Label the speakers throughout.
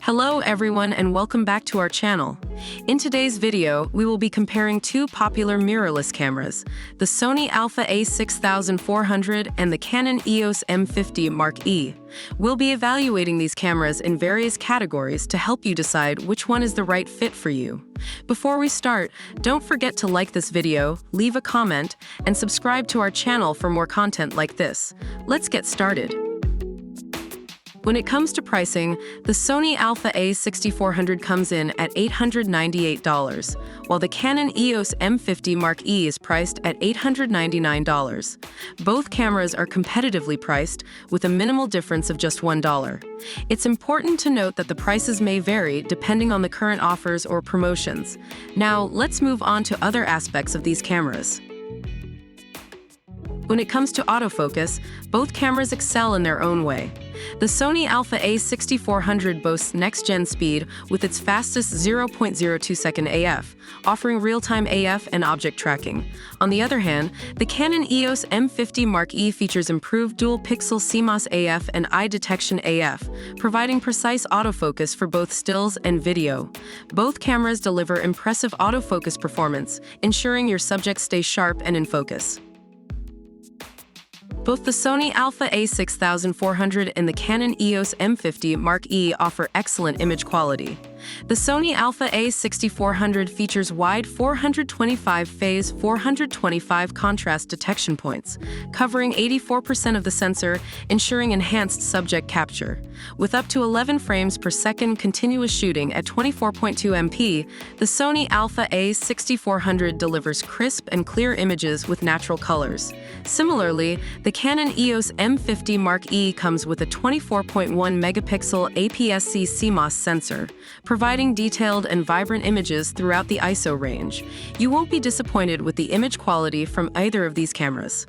Speaker 1: Hello everyone and welcome back to our channel. In today's video, we will be comparing two popular mirrorless cameras, the Sony a6400 and the Canon EOS M50 Mark E. We'll be evaluating these cameras in various categories to help you decide which one is the right fit for you. Before we start, don't forget to like this video, leave a comment, and subscribe to our channel for more content like this. Let's get started. When it comes to pricing, the Sony a6400 comes in at $898, while the Canon EOS M50 Mark E is priced at $899. Both cameras are competitively priced, with a minimal difference of just $1. It's important to note that the prices may vary depending on the current offers or promotions. Now, let's move on to other aspects of these cameras. When it comes to autofocus, both cameras excel in their own way. The Sony a6400 boasts next-gen speed with its fastest 0.02-second AF, offering real-time AF and object tracking. On the other hand, the Canon EOS M50 Mark E features improved dual-pixel CMOS AF and eye detection AF, providing precise autofocus for both stills and video. Both cameras deliver impressive autofocus performance, ensuring your subjects stay sharp and in focus. Both the Sony a6400 and the Canon EOS M50 Mark E offer excellent image quality. The Sony a6400 features wide 425-phase 425 contrast detection points, covering 84% of the sensor, ensuring enhanced subject capture. With up to 11 frames per second continuous shooting at 24.2 MP, the Sony a6400 delivers crisp and clear images with natural colors. Similarly, the Canon EOS M50 Mark E comes with a 24.1 megapixel APS-C CMOS sensor, providing detailed and vibrant images throughout the ISO range. You won't be disappointed with the image quality from either of these cameras.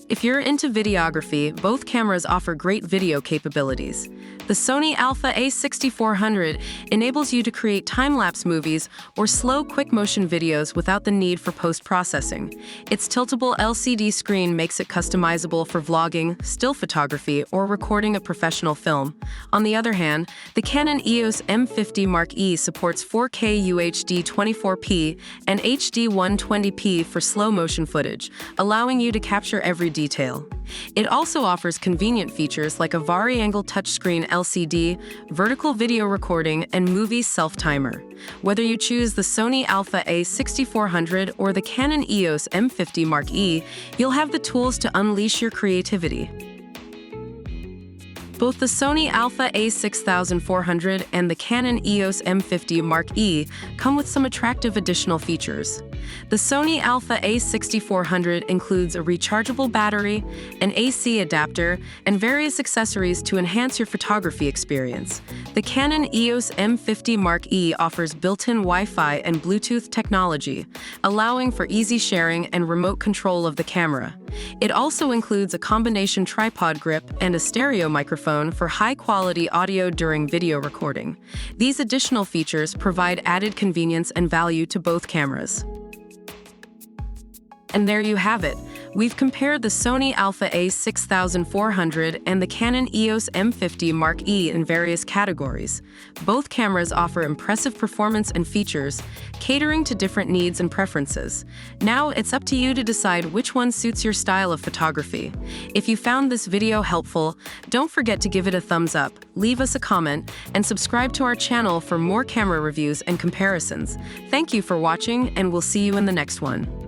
Speaker 1: If you're into videography, both cameras offer great video capabilities. The Sony a6400 enables you to create time-lapse movies or slow quick-motion videos without the need for post-processing. Its tiltable LCD screen makes it customizable for vlogging, still photography, or recording a professional film. On the other hand, the Canon EOS M50 Mark E supports 4K UHD 24p and HD 120p for slow-motion footage, allowing you to capture every detail. It also offers convenient features like a vari-angle touchscreen LCD, vertical video recording, and movie self-timer. Whether you choose the Sony a6400 or the Canon EOS M50 Mark E, you'll have the tools to unleash your creativity. Both the Sony a6400 and the Canon EOS M50 Mark E come with some attractive additional features. The Sony a6400 includes a rechargeable battery, an AC adapter, and various accessories to enhance your photography experience. The Canon EOS M50 Mark E offers built-in Wi-Fi and Bluetooth technology, allowing for easy sharing and remote control of the camera. It also includes a combination tripod grip and a stereo microphone for high-quality audio during video recording. These additional features provide added convenience and value to both cameras. And there you have it. We've compared the Sony a6400 and the Canon EOS M50 Mark E in various categories. Both cameras offer impressive performance and features, catering to different needs and preferences. Now it's up to you to decide which one suits your style of photography. If you found this video helpful, don't forget to give it a thumbs up, leave us a comment, and subscribe to our channel for more camera reviews and comparisons. Thank you for watching, and we'll see you in the next one.